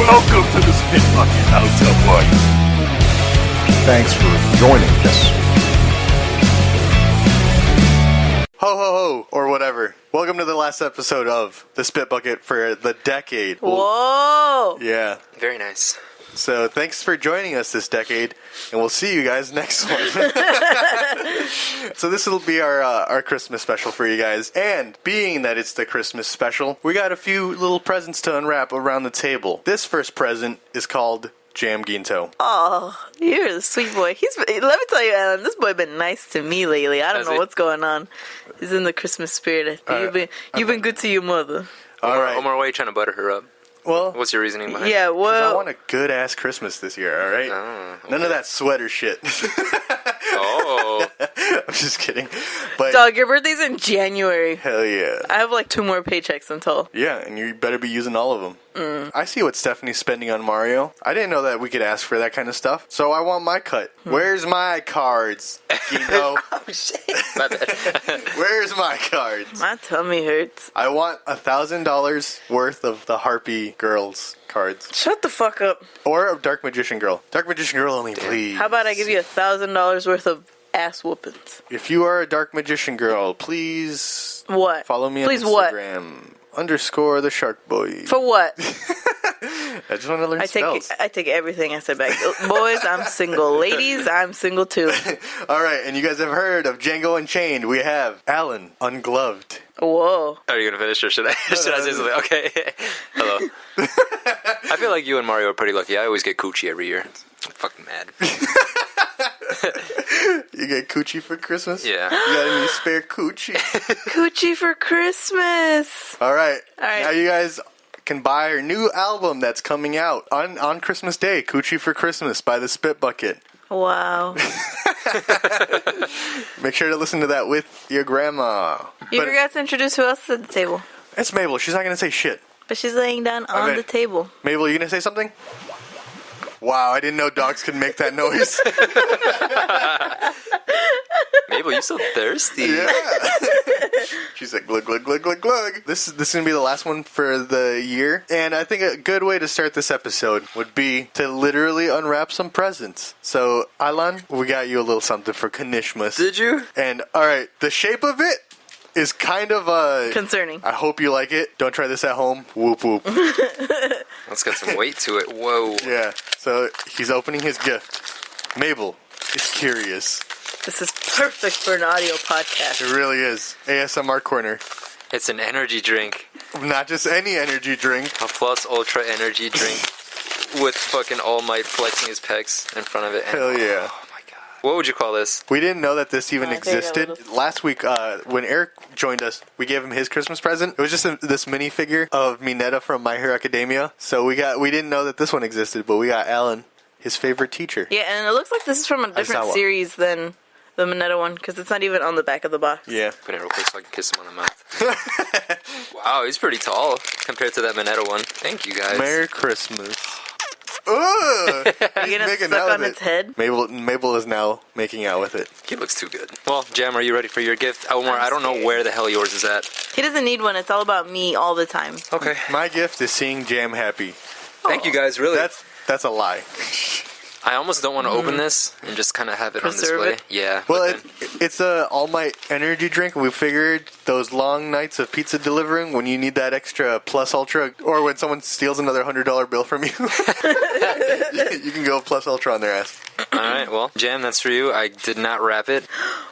Welcome to the Spit Bucket Hotel Party. Thanks for joining us. Ho ho ho, or whatever. Welcome to the last episode of the Spit Bucket for the decade. Whoa! Yeah. Very nice. So thanks for joining us this decade, and we'll see you guys next one. So this will be our Christmas special for you guys, and being that it's the Christmas special, we got a few little presents to unwrap around the table. This first present is called Jam Ginto. Oh, you're the sweet boy. Let me tell you, Alan, this boy been nice to me lately. I don't know what's going on. He's in the Christmas spirit. I think you've been good to your mother. All right. Omar, why are you trying to butter her up? Well, What's your reasoning behind it? Yeah, well, I want a good ass Christmas this year. All right. Okay. None of that sweater shit. Oh. I'm just kidding. But dog, your birthday's in January. hell yeah. I have like 2 more paychecks until. Yeah, and you better be using all of them. I see what Stephanie's spending on Mario. I didn't know that we could ask for that kind of stuff, so I want my cut. Where's my cards, Gino? Oh shit! My bad. Where's my cards? My tummy hurts. I want $1,000 worth of the Harpy Girls cards. Shut the fuck up. Or a Dark Magician Girl. Dark Magician Girl only, please. How about I give you $1,000 worth of ass whoopings? If you are a Dark Magician Girl, please What? follow me Please on what? Instagram. _ the Shark Boy. For what? I just want to learn spells. I take everything I said back. Boys, I'm single. Ladies, I'm single too. All right, and you guys have heard of Django Unchained. We have Alan Ungloved. Whoa. Are you going to finish or should I say something? Okay. Hello. I feel like you and Mario are pretty lucky. I always get coochie every year. I'm fucking mad. You get coochie for Christmas? Yeah. You got any spare coochie? Coochie for Christmas. All right. All right. Now you guys can buy our new album that's coming out on Christmas Day, Coochie for Christmas by the Spit Bucket. Wow. Make sure to listen to that with your grandma. You But forgot to introduce who else is at the table. it's Mabel. She's not going to say shit. But she's laying down on Okay. the table. Mabel, you going to say something? Wow, I didn't know dogs could make that noise. Mabel, you so thirsty. Yeah. She's like, glug, glug, glug, glug, glug. This is going to be the last one for the year. And I think a good way to start this episode would be to literally unwrap some presents. So, Alan, we got you a little something for Kanishmas. Did you? And, all right, the shape of it is kind of Concerning. I hope you like it. Don't try this at home. Whoop, whoop. Let's get some weight to it. Whoa. Yeah. So, he's opening his gift. Mabel is curious. This is perfect for an audio podcast. It really is. ASMR Corner. It's an energy drink. Not just any energy drink. A plus ultra energy drink with fucking All Might flexing his pecs in front of it. And, Hell yeah. oh my god. What would you call this? We didn't know that this even I think I existed. would've- Last week, when Eric joined us, we gave him his Christmas present. It was just this minifigure of Mineta from My Hero Academia. So we didn't know that this one existed, but we got Alan, his favorite teacher. Yeah, and it looks like this is from a different Aizawa. series than the Mineta one, because it's not even on the back of the box. Yeah. Put it real quick so I can kiss him on the mouth. Wow, he's pretty tall compared to that Mineta one. Thank you guys. Merry Christmas. Ugh! Are He's you gonna making suck out on with its head? Mabel is now making out with it. He looks too good. Well, Jam, are you ready for your gift? Omar, I don't know where the hell yours is at. He doesn't need one. It's all about me all the time. Okay. My gift is seeing Jam happy. Thank you guys, really. That's a lie. I almost don't want to open this and just kind of have it Preserve on display. it? Yeah. Well, but then- it's a All Might energy drink. We figured those long nights of pizza delivering when you need that extra plus ultra, or when someone steals another $100 bill from you, you can go plus ultra on their ass. all right, well, Jam, that's for you. I did not wrap it.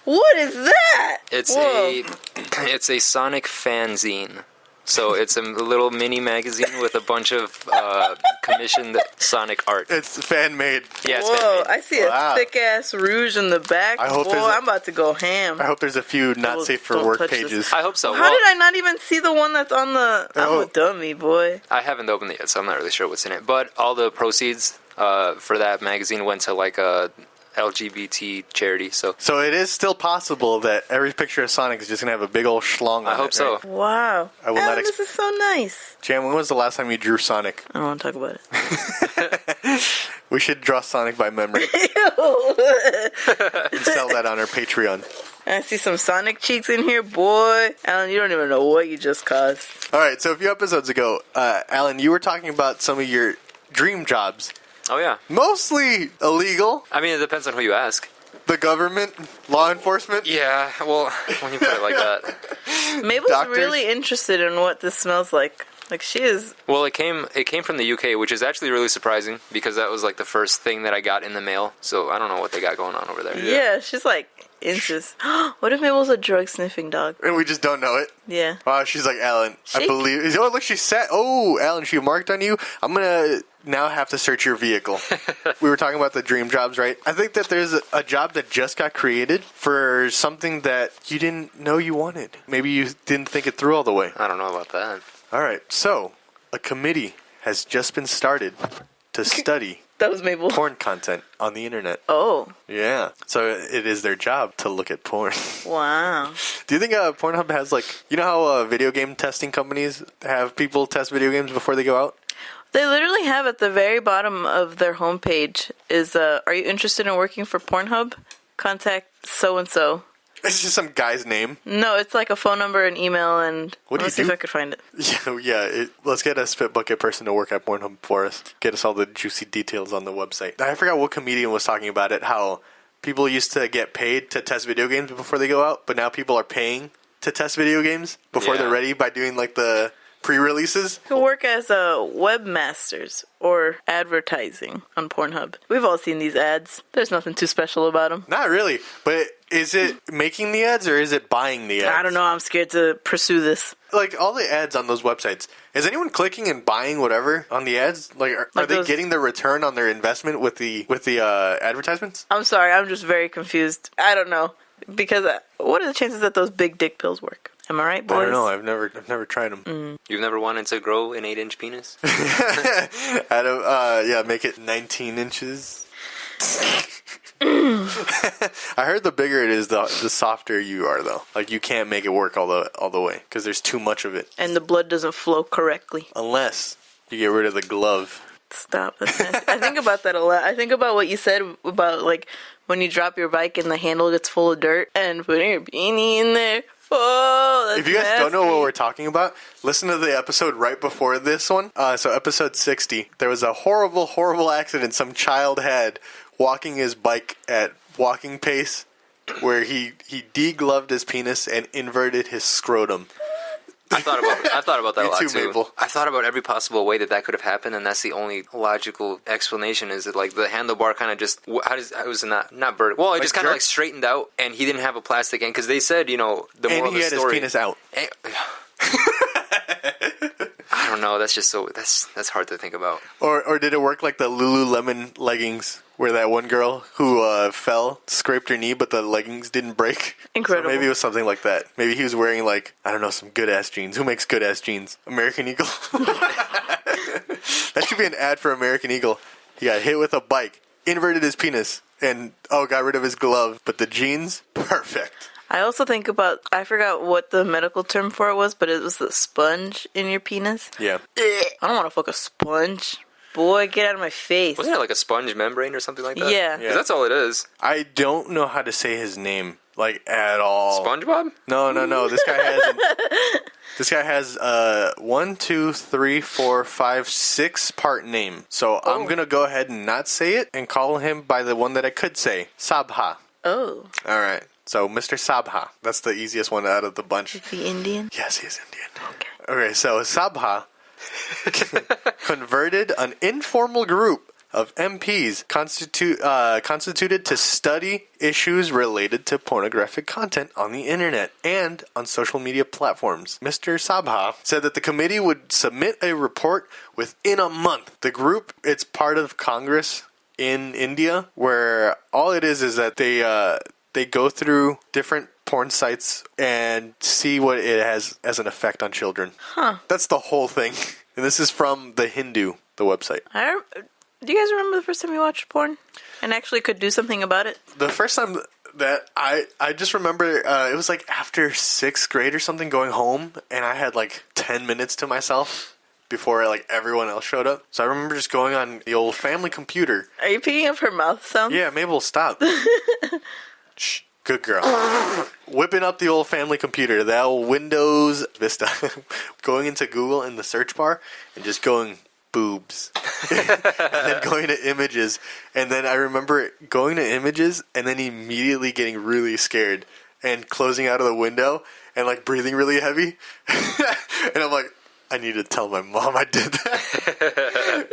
What is that? It's it's a Sonic fanzine. So it's a little mini magazine with a bunch of commissioned Sonic art. It's fan made. Yeah, it's Whoa, fan-made. I see Wow. a thick ass rouge in the back. I hope Boy, there's a- I'm about to go ham. I hope there's a few not Don't- safe for don't work touch this. pages. I hope so. How Well, did I not even see the one that's on the... I'm Oh. a dummy, boy. I haven't opened it yet, so I'm not really sure what's in it. But all the proceeds for that magazine went to like a LGBT charity. So So it is still possible that every picture of Sonic is just gonna have a big old schlong on it. I hope so. right? Wow. I will not Alan, this is so nice. Jam, when was the last time you drew Sonic? I don't want to talk about it. We should draw Sonic by memory and sell that on our Patreon. I see some Sonic cheeks in here, boy. Alan, you don't even know what you just caused. All right, so a few episodes ago, Alan, you were talking about some of your dream jobs. Oh, yeah. Mostly illegal. I mean, it depends on who you ask. The government, law enforcement. Yeah, well, when you put it like that. Mabel's Doctors. really interested in what this smells like. Like, she is... Well, it came from the UK, which is actually really surprising because that was like the first thing that I got in the mail. So I don't know what they got going on over there. Yeah, she's like, interest. What if Mabel's a drug-sniffing dog? And we just don't know it. Yeah. Wow, she's like, Alan, I She- believe... Oh, look, she sat... Oh, Alan, she marked on you. I'm going to now have to search your vehicle. We were talking about the dream jobs, right? I think that there's a job that just got created for something that you didn't know you wanted. Maybe you didn't think it through all the way. I don't know about that. All right, so a committee has just been started to study That was Mabel. porn content on the internet. Oh, Yeah, so it is their job to look at porn. wow. Do you think Pornhub has, like, you know how video game testing companies have people test video games before they go out? They literally have at the very bottom of their homepage is, are you interested in working for Pornhub? Contact so-and-so. It's just some guy's name. No, it's like a phone number and email, and What do you let's see do? if I could find it. Yeah. Let's get a spit bucket person to work at Pornhub for us. Get us all the juicy details on the website. I forgot what comedian was talking about it, how people used to get paid to test video games before they go out, but now people are paying to test video games before Yeah. they're ready by doing, like, the pre-releases. You can work as a webmasters or advertising on Pornhub. We've all seen these ads. There's nothing too special about them. Not really, but is it making the ads or is it buying the ads? I don't know. I'm scared to pursue this. Like, all the ads on those websites, is anyone clicking and buying whatever on the ads? Like, are Like they those- getting the return on their investment with the advertisements? I'm sorry. I'm just very confused. I don't know. Because what are the chances that those big dick pills work? Am I right, boys? I don't know. I've never tried them. You've never wanted to grow an 8-inch penis? Adam, yeah, make it 19 inches. I heard the bigger it is, the softer you are, though. Like, you can't make it work all the way because there's too much of it. And the blood doesn't flow correctly. Unless you get rid of the glove. Stop. That's nasty. I think about that a lot. I think about what you said about, like, when you drop your bike and the handle gets full of dirt and putting your beanie in there. Oh, that's If you guys don't know what nasty. we're talking about, listen to the episode right before this one. So episode 60, there was a horrible, horrible accident some child had walking his bike at walking pace where he degloved his penis and inverted his scrotum. I thought about that Me a lot too, too. Mabel. I thought about every possible way that could have happened, and that's the only logical explanation. Is that like the handlebar kind of just how was it not vertical? Well, it Like just kind of jerk? like straightened out, and he didn't have a plastic end because they said the moral And of he the had story. his penis out. I don't know. That's just that's hard to think about. Or did it work like the Lululemon leggings where that one girl who fell, scraped her knee, but the leggings didn't break? Incredible. So maybe it was something like that. Maybe he was wearing, like, I don't know, some good-ass jeans. Who makes good-ass jeans? American Eagle? That should be an ad for American Eagle. He got hit with a bike, inverted his penis, and, got rid of his glove. But the jeans, perfect. I also think about, I forgot what the medical term for it was, but it was the sponge in your penis. Yeah. I don't want to fuck a sponge. Boy, get out of my face. Wasn't it like a sponge membrane or something like that? Yeah. 'Cause that's all it is. I don't know how to say his name, like, at all. SpongeBob? No. This guy has... This guy has 1, 2, 3, 4, 5, 6-part name. So I'm going to go ahead and not say it and call him by the one that I could say. Sabha. Oh. All right. So Mr. Sabha. That's the easiest one out of the bunch. Is he Indian? Yes, he's Indian. Okay. Okay, so Sabha converted an informal group of MPs constituted to study issues related to pornographic content on the internet and on social media platforms. Mr. Sabha said that the committee would submit a report within a month. The group, it's part of Congress in India, where all it is that they go through different porn sites and see what it has as an effect on children. Huh. That's the whole thing. And this is from The Hindu, the website. Do you guys remember the first time you watched porn and actually could do something about it? The first time that I just remember it was like after 6th grade or something, going home, and I had like 10 minutes to myself before like everyone else showed up. So I remember just going on the old family computer. Are you picking up her mouth sounds? Yeah, Mabel, stop. Shh, good girl. Whipping up the old family computer, the old Windows Vista, going into Google in the search bar and just going boobs. and then going to images. And then I remember going to images and then immediately getting really scared and closing out of the window and like breathing really heavy. And I'm like, I need to tell my mom I did that.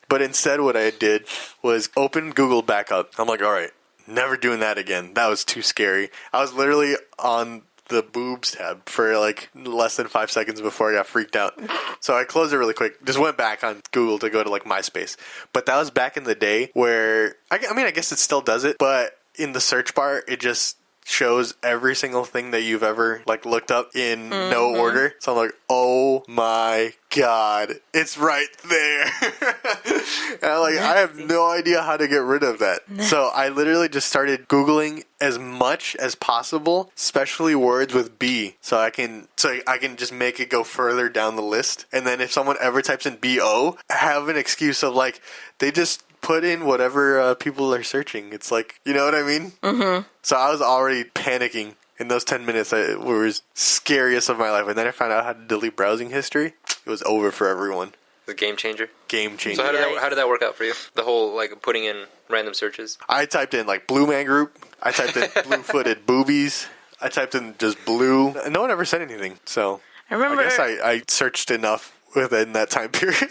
But instead what I did was open Google back up. I'm like, all right, never doing that again. That was too scary. I was literally on the boobs tab for like less than 5 seconds before I got freaked out. So I closed it really quick. Just went back on Google to go to like MySpace. But that was back in the day where, I mean, I guess it still does it, but in the search bar, it just shows every single thing that you've ever like looked up in no order. So I'm like, oh my God, it's right there. And I'm like, I have no idea how to get rid of that. So I literally just started Googling as much as possible, especially words with B, so I can just make it go further down the list. And then if someone ever types in BO, I have an excuse of like, they just put in whatever people are searching. It's like, you know what I mean? Mm-hmm. So I was already panicking. In those 10 minutes, it was scariest of my life. And then I found out how to delete browsing history. It was over for everyone. The game changer? Game changer. So how did that work out for you? The whole, like, putting in random searches? I typed in, like, Blue Man Group. I typed in blue-footed boobies. I typed in just blue. No one ever said anything. So I guess I searched enough within that time period.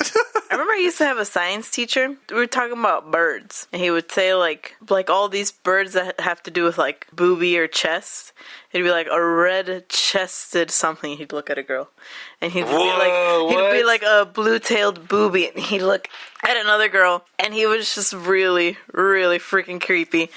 I remember I used to have a science teacher. We were talking about birds, and he would say like all these birds that have to do with like booby or chest. It'd be like a red-chested something. He'd look at a girl, and he'd be like a blue-tailed booby, and he'd look at another girl, and he was just really, really freaking creepy.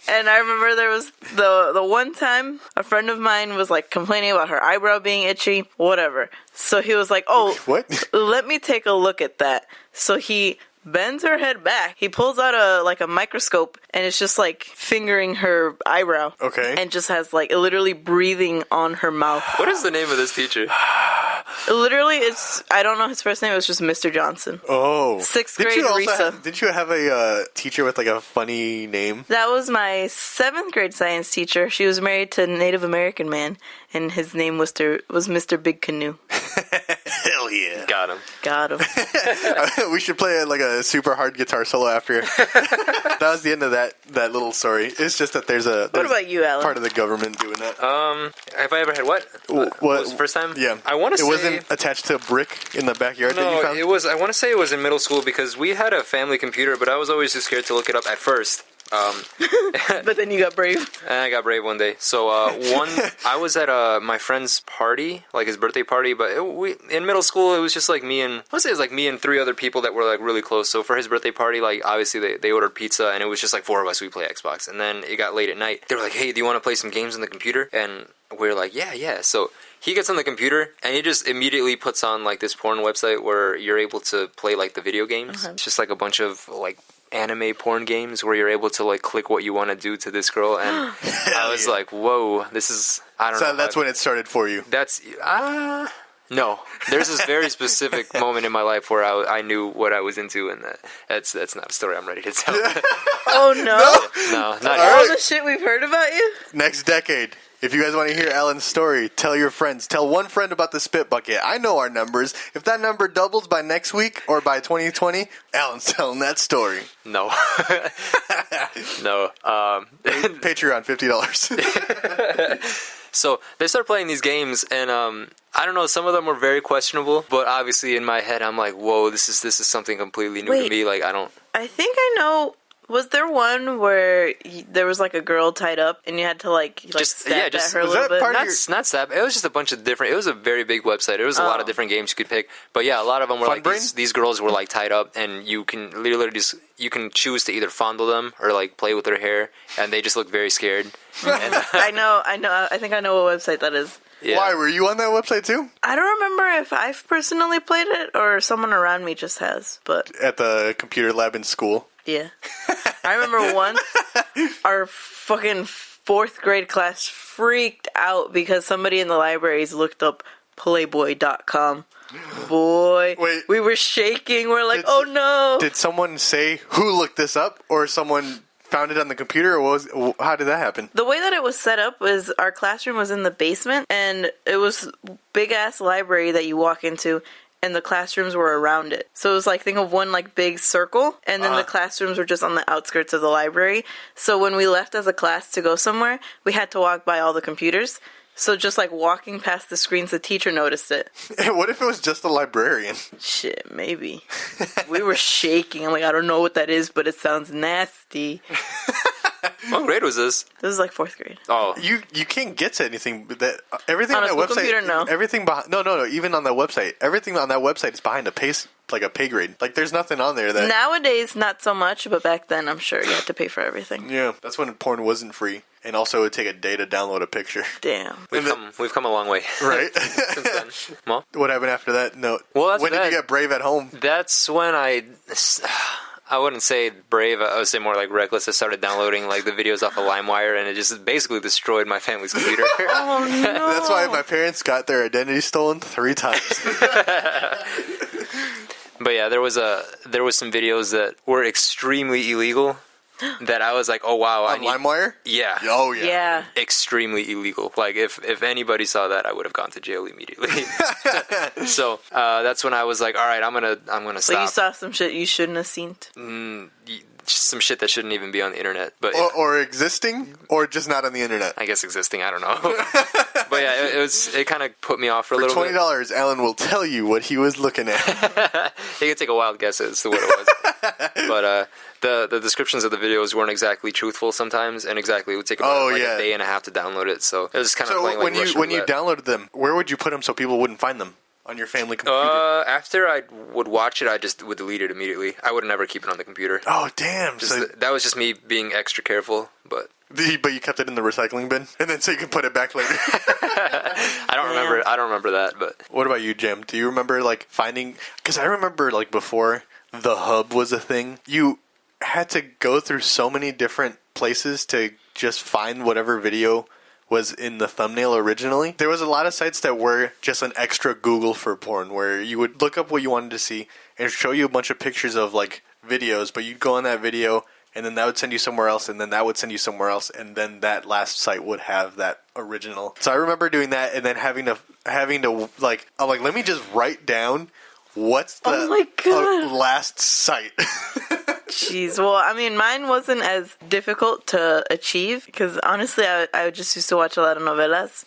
And I remember there was the one time a friend of mine was like complaining about her eyebrow being itchy, whatever. So he was like, "Oh, what? Let me take a look at that." So he bends her head back. He pulls out a microscope, and it's just like fingering her eyebrow. Okay. And just has like literally breathing on her mouth. What is the name of this teacher? Literally, I don't know his first name. It was just Mr. Johnson. Oh. 6th grade Risa. Did you have a teacher with like a funny name? That was my 7th grade science teacher. She was married to a Native American man, and his name was Mr. Big Canoe. Hell yeah. Got him. We should play like a super hard guitar solo after. That was the end of that little story. It's just that there's What about you, Alan? part of the government doing that. Have I ever had what? What was the first time? Yeah. I want to say... It wasn't attached to a brick in the backyard that you found? It was... I want to say it was in middle school because we had a family computer, but I was always just scared to look it up at first. But then you got brave. And I got brave one day. So I was at my friend's party, like his birthday party. But in middle school, it was just like me and I would say it was like me and 3 other people that were like really close. So for his birthday party, like obviously they ordered pizza, and it was just like 4 of us. We play Xbox, and then it got late at night. They were like, "Hey, do you want to play some games on the computer?" And we were like, "Yeah." So he gets on the computer, and he just immediately puts on like this porn website where you're able to play like the video games. It's just like a bunch of like anime porn games where you're able to like click what you want to do to this girl, and I was like, whoa, this is, I don't know. So that's when it started for you. That's no, there's this very specific moment in my life where I knew what I was into, and that's not a story I'm ready to tell. Oh no, no, not all the shit we've heard about you. Next decade. If you guys want to hear Alan's story, tell your friends. Tell one friend about the spit bucket. I know our numbers. If that number doubles by next week or by 2020, Alan's telling that story. No. No. Patreon, $50. So they started playing these games, and I don't know, some of them were very questionable, but obviously in my head I'm like, whoa, this is something completely new to me. Like, I think I know. Was there one where there was like a girl tied up and you had to like stab at her a little bit? Not stab. It was just a bunch of different. It was a very big website. It was a lot of different games you could pick. But yeah, a lot of them were like these girls were like tied up, and you can literally you can choose to either fondle them or like play with their hair, and they just look very scared. And, I know. I think I know what website that is. Yeah. Why, were you on that website too? I don't remember if I've personally played it or someone around me just has, but at the computer lab in school. Yeah. I remember once our fucking 4th grade class freaked out because somebody in the libraries looked up Playboy.com. Boy, wait, we were shaking. We're like, oh no. Did someone say who looked this up, or someone found it on the computer, or how did that happen? The way that it was set up was our classroom was in the basement, and it was big ass library that you walk into. and the classrooms were around it. So it was like, think of one like big circle, and then the classrooms were just on the outskirts of the library. So when we left as a class to go somewhere, we had to walk by all the computers. So just like walking past the screens, the teacher noticed it. What if it was just a librarian? Shit, maybe. We were shaking. I'm like, I don't know what that is, but it sounds nasty. What grade was this? This is like 4th grade. Oh, You can't get to anything that everything On on a that school website. computer, no. Everything behind no. Even on that website, everything on that website is behind a pay grade. Like there's nothing on there that. Nowadays, not so much, but back then, I'm sure you had to pay for everything. Yeah, that's when porn wasn't free, and also it would take a day to download a picture. Damn. we've come a long way. Right. Since then. Well, What happened after that? No. Well, that's when did that. you get brave at home? that's when I wouldn't say brave. I would say more like reckless. I started downloading like the videos off of LimeWire, and it just basically destroyed my family's computer. Oh, no. That's why my parents got their identity stolen 3 times. But yeah, there was some videos that were extremely illegal. That I was like, oh wow, On LimeWire? Yeah. Oh yeah. Yeah. Extremely illegal. Like if anybody saw that, I would have gone to jail immediately. So that's when I was like, all right, I'm gonna So stop. you saw some shit you shouldn't have seen. Some shit that shouldn't even be on the internet. But Or existing, or just not on the internet. I guess existing, I don't know. But yeah, it kind of put me off for a little $20, bit. Alan will tell you what he was looking at. He could take a wild guess as to what it was. But the descriptions of the videos weren't exactly truthful sometimes, and exactly it would take about a day and a half to download it. So it was kind of playing like when Russian when you roulette. downloaded them, where would you put them so people wouldn't find them on your family computer? After I would watch it, I just would delete it immediately. I would never keep it on the computer. Oh damn! That was just me being extra careful, but But you kept it in the recycling bin, and then so you can put it back later. I don't remember that. But What about you, Jim? Do you remember like finding? Because I remember like before the hub was a thing, you had to go through so many different places to just find whatever video was in the thumbnail originally. There was a lot of sites that were just an extra Google for porn, where you would look up what you wanted to see and show you a bunch of pictures of like videos, but you'd go on that video and then that would send you somewhere else, and then that would send you somewhere else, and then that last site would have that original. So I remember doing that, and then having to like, I'm like, let me just write down what's the Oh my God. last site. Jeez. Well, I mean, mine wasn't as difficult to achieve because honestly, I just used to watch a lot of novelas,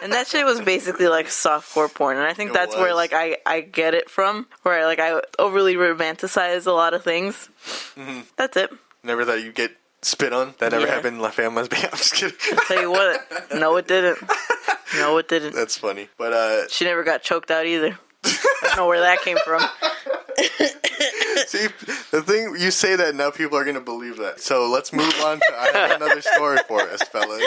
and that shit was basically like softcore porn. And I think It that's where was. like I get it from, where like I overly romanticize a lot of things. Mm-hmm. That's it. Never thought you'd get spit on. That never Yeah. happened in La Fama's Bay. I'm just kidding. I'll tell you what. No, it didn't. No, it didn't. That's funny. But She never got choked out either. I don't know where that came from. see, the thing, you say that now people are going to believe that. So let's move on to, I have another story for us, fellas.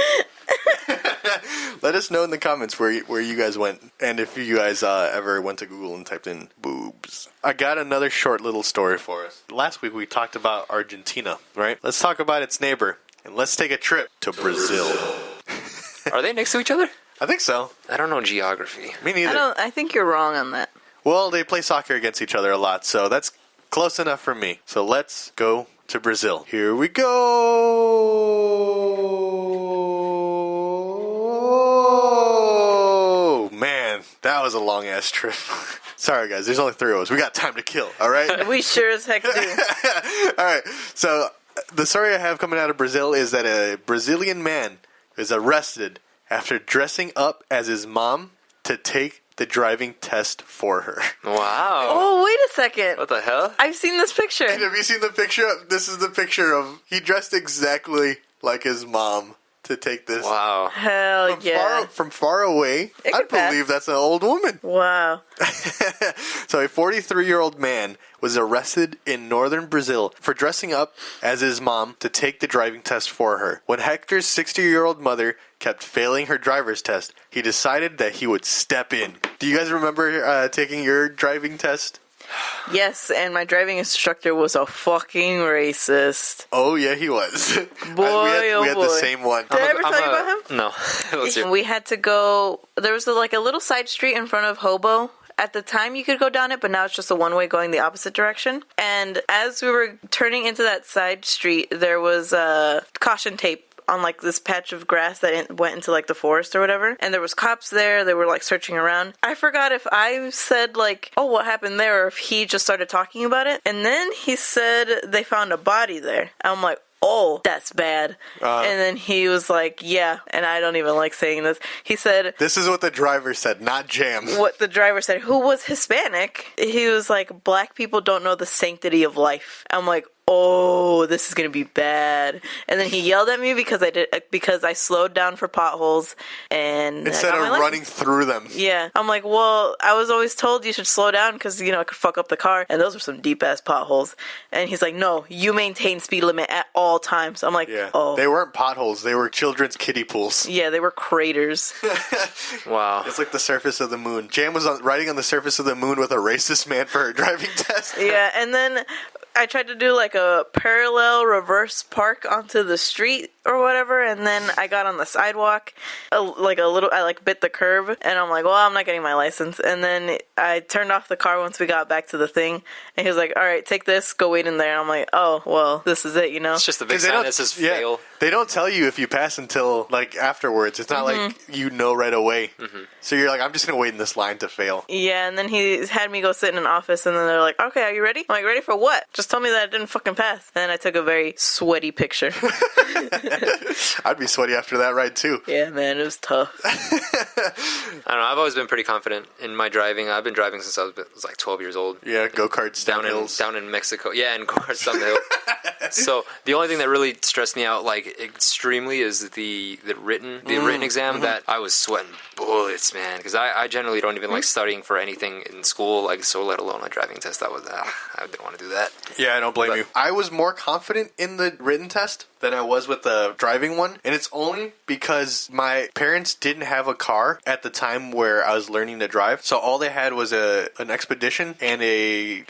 Let us know in the comments where you guys went, and if you guys ever went to Google and typed in boobs. I got another short little story for us. Last week we talked about Argentina, right? Let's talk about its neighbor, and let's take a trip to Brazil. are they next to each other? I think so. I don't know geography. Me neither. I think you're wrong on that. Well, they play soccer against each other a lot, so that's close enough for me. So let's go to Brazil. Here we go. Man, that was a long ass trip. Sorry, guys. There's only 3 of us. We got time to kill. All right. We sure as heck do. All right. So the story I have coming out of Brazil is that a Brazilian man is arrested after dressing up as his mom to take the driving test for her. Wow. Oh, wait a second. What the hell? I've seen this picture. Have you seen the picture? This is the picture of he dressed exactly like his mom to take this. Wow. Hell yeah. From far away, It I could pass. believe that's an old woman. Wow. So a 43-year-old man was arrested in northern Brazil for dressing up as his mom to take the driving test for her. When Hector's 60-year-old mother kept failing her driver's test, he decided that he would step in. Do you guys remember taking your driving test? Yes, and my driving instructor was a fucking racist. Oh, yeah, he was. Boy, we had the boy. same one. Did I ever tell you about him? No. Let's hear. We had to go. There was like a little side street in front of Hobo. At the time, you could go down it, but now it's just a one-way going the opposite direction. And as we were turning into that side street, there was caution tape on like this patch of grass that went into like the forest or whatever, and there was cops there. They were like searching around. I forgot if I said like, oh, what happened there, or if he just started talking about it. And then he said they found a body there. I'm like, oh, that's bad. And then he was like, yeah, and I don't even like saying this. He said... This is what the driver said, not Jam. What the driver said, who was Hispanic. He was like, black people don't know the sanctity of life. I'm like, oh, this is gonna be bad. And then he yelled at me because I slowed down for potholes and instead of running through them. Yeah, I'm like, well, I was always told you should slow down because I could fuck up the car, and those were some deep ass potholes. And he's like, no, you maintain speed limit at all times. I'm like, yeah. Oh, They weren't potholes; they were children's kiddie pools. Yeah, they were craters. Wow, it's like the surface of the moon. Jam was riding on the surface of the moon with a racist man for her driving test. Yeah, and then I tried to do like a parallel reverse park onto the street or whatever, and then I got on the sidewalk, I bit the curb, and I'm like, well, I'm not getting my license. And then I turned off the car once we got back to the thing, and he was like, all right, take this, go wait in there. And I'm like, oh, well, this is it, It's just a big sign that says fail. They don't tell you if you pass until like afterwards. It's not like right away. Mm-hmm. So you're like, I'm just gonna wait in this line to fail. Yeah, and then he had me go sit in an office, and then they're like, okay, are you ready? I'm like, ready for what? Just tell me that I didn't fucking pass. And then I took a very sweaty picture. I'd be sweaty after that ride too. Yeah, man, it was tough. I don't know. I've always been pretty confident in my driving. I've been driving since I was like 12 years old. Yeah, go-karts down hills. Down in Mexico. Yeah, and go-karts down the hill. So the only thing that really stressed me out like extremely is the written exam that I was sweating bullets, man, because I generally don't even like studying for anything in school, like, so let alone a driving test. I didn't want to do that. Yeah, I don't blame you. I was more confident in the written test than I was with the driving one, and it's only because my parents didn't have a car at the time where I was learning to drive, so all they had was an Expedition and a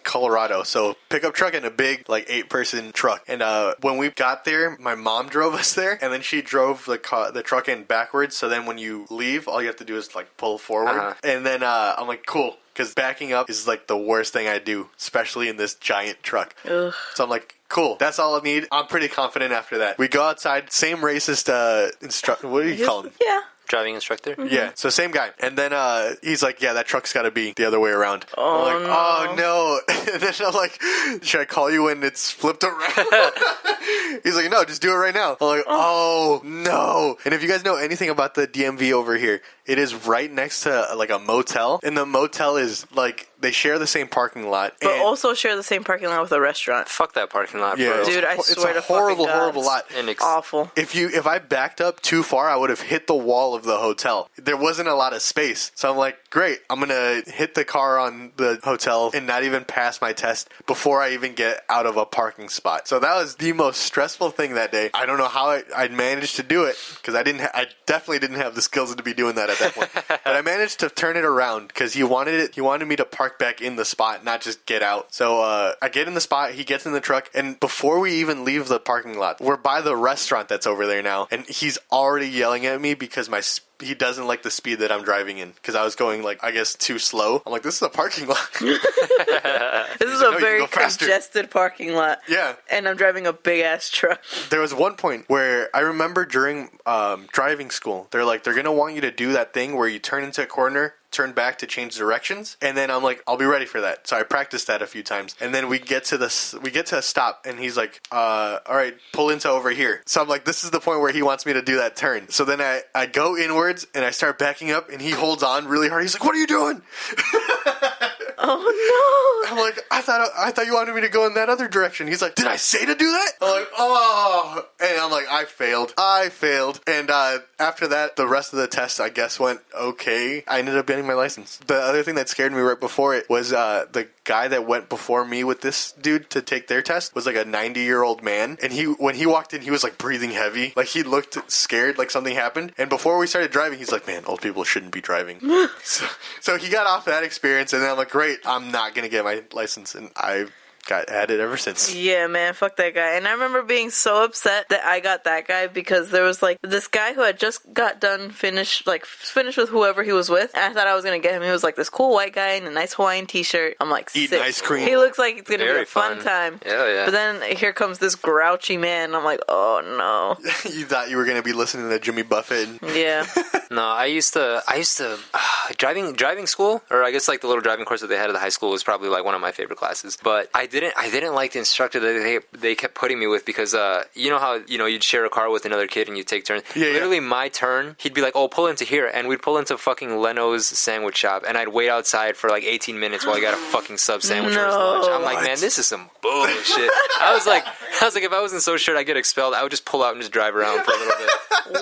Colorado, so pickup truck and a big like 8-person truck. And when we got there, my mom drove us there, and then she drove the truck in backwards, so then when you leave, all you have to do is like pull forward. And then I'm like, cool, because backing up is like the worst thing I do, especially in this giant truck. Ugh. So I'm like, cool, that's all I need. I'm pretty confident after that. We go outside, same racist instructor. What do you call him? Yeah. Driving instructor? Mm-hmm. Yeah, so same guy. And then he's like, yeah, that truck's got to be the other way around. Oh, I'm like, oh, no. And then I'm like, should I call you when it's flipped around? He's like, no, just do it right now. I'm like, oh, no. And if you guys know anything about the DMV over here, it is right next to like a motel. And the motel is like, they share the same parking lot. But also share the same parking lot with a restaurant. Fuck that parking lot, bro. Yeah, dude, I swear to horrible, fucking God, horrible lot. And awful. If I backed up too far, I would have hit the wall of the hotel. There wasn't a lot of space. So I'm like, great, I'm going to hit the car on the hotel and not even pass my test before I even get out of a parking spot. So that was the most stressful thing that day. I don't know how I managed to do it, because I definitely didn't have the skills to be doing that at that point. But I managed to turn it around because he wanted me to park back in the spot, not just get out. So I get in the spot, he gets in the truck, and before we even leave the parking lot, we're by the restaurant that's over there now, and he's already yelling at me because he doesn't like the speed that I'm driving in, because I was going, like, I guess too slow. I'm like, this is a parking lot. This is a very congested parking lot. Yeah. And I'm driving a big-ass truck. There was one point where I remember during driving school, they're like, they're going to want you to do that thing where you turn into a corner, turn back to change directions, and then I'm like, I'll be ready for that. So I practiced that a few times, and then we get to a stop, and he's like, all right, pull into over here. So I'm like, this is the point where he wants me to do that turn. So then I go inwards and I start backing up, and he holds on really hard. He's like, what are you doing? Oh no! I'm like, I thought you wanted me to go in that other direction. He's like, did I say to do that? I'm like, oh, and I'm like, I failed. And after that, the rest of the test, I guess, went okay. I ended up getting my license. The other thing that scared me right before it was the guy that went before me with this dude to take their test was like a 90-year-old man, and when he walked in, he was like breathing heavy, like he looked scared, like something happened. And before we started driving, he's like, man, old people shouldn't be driving. so he got off that experience, and then I'm like, great, I'm not gonna get my license, and I got added ever since. Yeah, man, fuck that guy. And I remember being so upset that I got that guy because there was like this guy who had just got done finished with whoever he was with. And I thought I was gonna get him. He was like this cool white guy in a nice Hawaiian t-shirt. I'm like, eating sick. ice cream. He looks like it's gonna be Very a fun time. Yeah. But then here comes this grouchy man. I'm like, oh no. You thought you were gonna be listening to Jimmy Buffett. And Yeah. No, I used to driving school, or I guess like the little driving course that they had at the high school was probably like one of my favorite classes. But I didn't like the instructor that they kept putting me with because you know how you'd share a car with another kid and you take turns. Literally my turn, he'd be like, "Oh, pull into here," and we'd pull into fucking Leno's sandwich shop, and I'd wait outside for like 18 minutes while I got a fucking sub sandwich for his lunch. I'm like, man, this is some bullshit. I was like, if I wasn't so sure I'd get expelled, I would just pull out and just drive around for a little bit.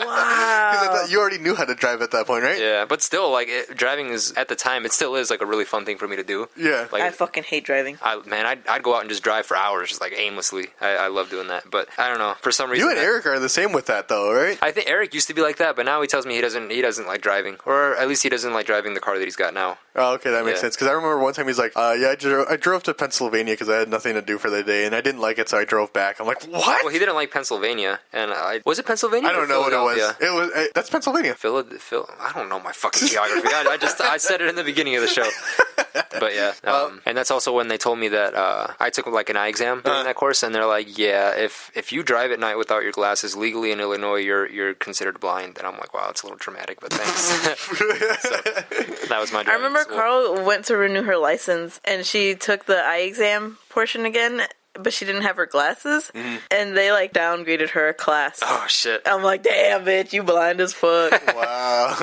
Wow. You already knew how to drive at that point, right? Yeah, but still, like driving is at the time, it still is like a really fun thing for me to do. Yeah. I fucking hate driving. I'd go out and just drive for hours, just like aimlessly. I love doing that, but I don't know, for some reason. You and Eric are the same with that, though, right? I think Eric used to be like that, but now he tells me he doesn't like driving, or at least he doesn't like driving the car that he's got now. Oh, okay, that makes Yeah. sense. Because I remember one time he's like, "Yeah, I drove to Pennsylvania because I had nothing to do for the day, and I didn't like it, so I drove back." I'm like, "What?" Well, he didn't like Pennsylvania, and was it Pennsylvania? I don't know what it was. It was that's Pennsylvania. I don't know my fucking geography. I said it in the beginning of the show. But yeah, and that's also when they told me that I took like an eye exam during that course, and they're like, yeah, if you drive at night without your glasses legally in Illinois, you're considered blind. And I'm like, wow, it's a little traumatic, but thanks. So, that was my. I remember school. Carl went to renew her license and she took the eye exam portion again, but she didn't have her glasses, and they like downgraded her a class. Oh shit! I'm like, damn, bitch, you blind as fuck. Wow.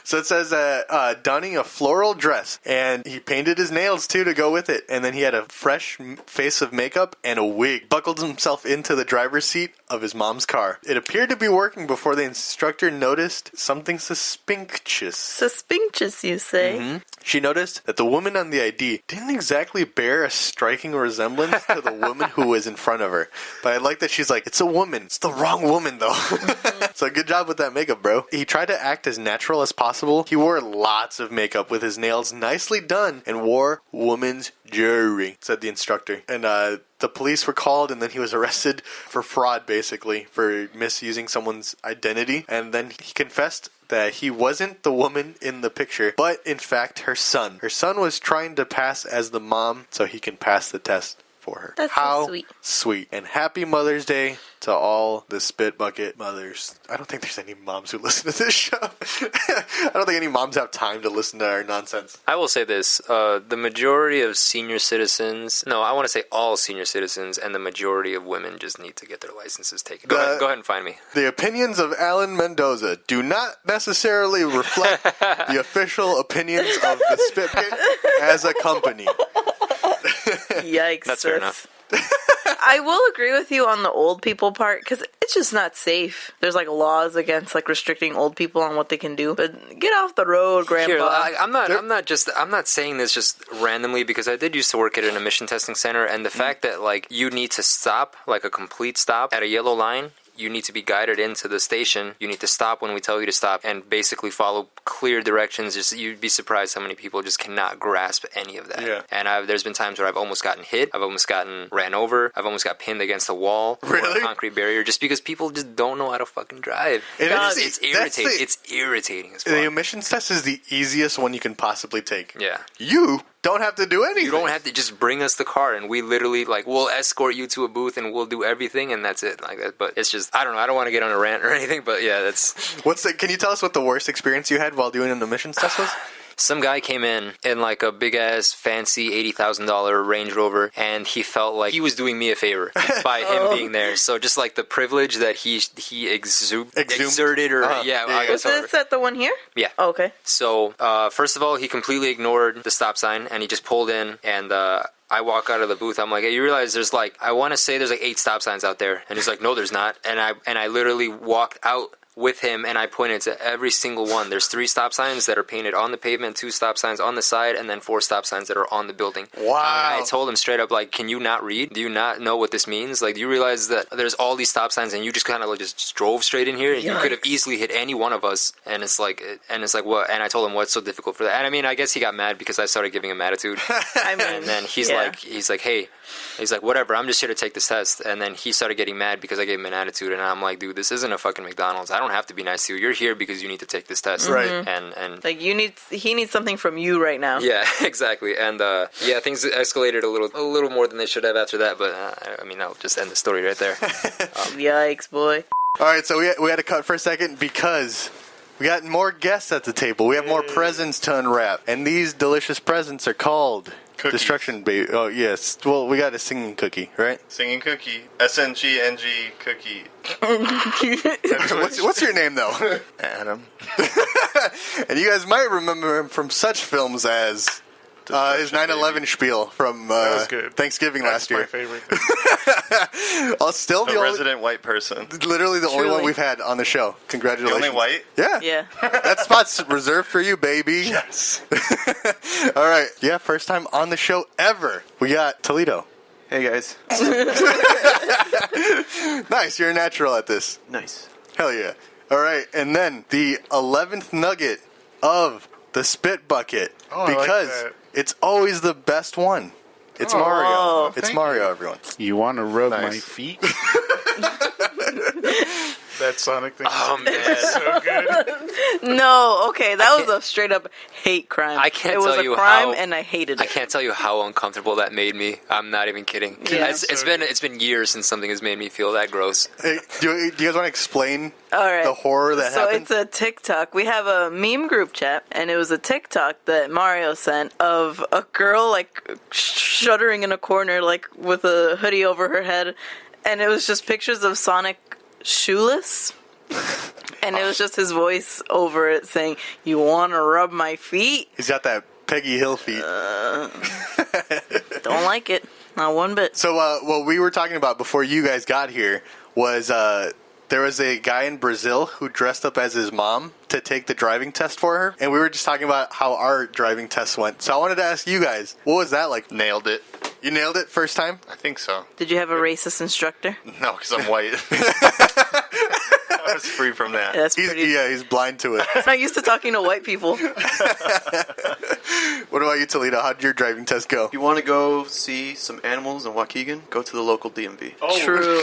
So it says that donning a floral dress, and he painted his nails too to go with it, and then he had a fresh face of makeup and a wig. Buckled himself into the driver's seat of his mom's car. It appeared to be working before the instructor noticed something suspicious. Suspicious, you say? She noticed that the woman on the ID didn't exactly bear a striking resemblance to the woman who was in front of her. But I like that she's like, it's a woman. It's the wrong woman, though. So good job with that makeup, bro. He tried to act as natural as possible. He wore lots of makeup with his nails nicely done and wore woman's jewelry, said the instructor. And the police were called, and then he was arrested for fraud, basically, for misusing someone's identity. And then he confessed that he wasn't the woman in the picture, but in fact her son. Her son was trying to pass as the mom so he can pass the test for her. That's so How sweet. Sweet. And happy Mother's Day to all the Spit Bucket mothers. I don't think there's any moms who listen to this show. I don't think any moms have time to listen to our nonsense. I will say this, the majority of senior citizens, no, I want to say all senior citizens, and the majority of women just need to get their licenses taken. Go ahead and find me. The opinions of Alan Mendoza do not necessarily reflect the official opinions of the Spit Pit as a company. Yikes. That's fair enough. I will agree with you on the old people part, because it's just not safe. There's like laws against like restricting old people on what they can do. But get off the road, Grandpa. Here, I'm not saying this just randomly, because I did used to work at an emission testing center, and the fact that like you need to stop, like a complete stop at a yellow line. You need to be guided into the station. You need to stop when we tell you to stop and basically follow clear directions. Just you'd be surprised how many people just cannot grasp any of that. Yeah. And there's been times where I've almost gotten hit. I've almost gotten ran over. I've almost got pinned against a wall or a concrete barrier just because people just don't know how to fucking drive. It's irritating. It's irritating as fuck. The emissions test is the easiest one you can possibly take. Yeah. You don't have to do anything. You don't have to just bring us the car, and we literally we'll escort you to a booth and we'll do everything, and that's it. Like that. But it's just I don't know. I don't want to get on a rant or anything, but yeah, that's. Can you tell us what the worst experience you had while doing an emissions test was? Some guy came in like a big ass fancy $80,000 Range Rover, and he felt like he was doing me a favor by him being there. So just like the privilege that he exerted, or Was this at the one here? Yeah. Oh, okay. So first of all, he completely ignored the stop sign, and he just pulled in, and I walk out of the booth. I'm like, hey, you realize there's I want to say there's 8 stop signs out there, and he's like, no, there's not. And I literally walked out with him, and I pointed to every single one. There's 3 stop signs that are painted on the pavement, 2 stop signs on the side, and then 4 stop signs that are on the building. Wow. I told him straight up, like, can you not read? Do you not know what this means? Like, do you realize that there's all these stop signs, and you just kind of like just drove straight in here? You could have easily hit any one of us, and it's like what? And I told him, what's so difficult for that? And I mean, I guess he got mad because I started giving him attitude. I mean, And then he's like, hey, he's like, whatever, I'm just here to take this test. And then he started getting mad because I gave him an attitude, and I'm like, dude, this isn't a fucking McDonald's. I don't have to be nice to you. You're here because you need to take this test. Right. And like he needs something from you right now. yeah, exactly. And things escalated a little more than they should have after that. But I mean, I'll just end the story right there. Yikes, boy. All right, so we had to cut for a second because we got more guests at the table. We have more presents to unwrap, and these delicious presents are called Cookies. Destruction Baby. Oh yes. Well, we got a singing cookie, right? Singing Cookie. SNGNG Cookie. What's your name though? Adam. And you guys might remember him from such films as his 9/11 spiel from That was good. Thanksgiving That's last year. my favorite thing. Still The the only, resident white person. literally the only Truly. one we've had on the show. The Congratulations. only white? Yeah. Yeah. That spot's reserved for you, baby. Yes. All right. Yeah, first time on the show ever. We got Toledo. Hey guys. Nice. You're a natural at this. Nice. Hell yeah. All right. And then the 11th nugget of the spit bucket. Oh, I like because that. it's always the best one. It's Oh, Mario. It's thank Mario, you. everyone. You want to rub my Nice. feet? That Sonic thing. Oh, man. So good. No, okay, that was a straight up hate crime. I can't It was tell a you crime, how- and I hated it. I can't tell you how uncomfortable that made me. I'm not even kidding. Yeah. It's been years since something has made me feel that gross. Hey, do you guys want to explain All right. the horror that so happened? it's a TikTok. We have a meme group chat, and it was a TikTok that Mario sent of a girl like shuddering in a corner, like with a hoodie over her head, and it was just pictures of Sonic shoeless. And it was just his voice over it saying, "You want to rub my feet? He's got that Peggy Hill feet. Don't like it. Not one bit." So what we were talking about before you guys got here was there was a guy in Brazil who dressed up as his mom to take the driving test for her. And we were just talking about how our driving test went. So I wanted to ask you guys, what was that like? Nailed it. You nailed it first time? I think so. Did you have a racist instructor? No, because I'm white. I was free from that. That's pretty. He's blind to it. I'm not used to talking to white people. What about you, Toledo? How did your driving test go? You want to go see some animals in Waukegan? Go to the local DMV. True.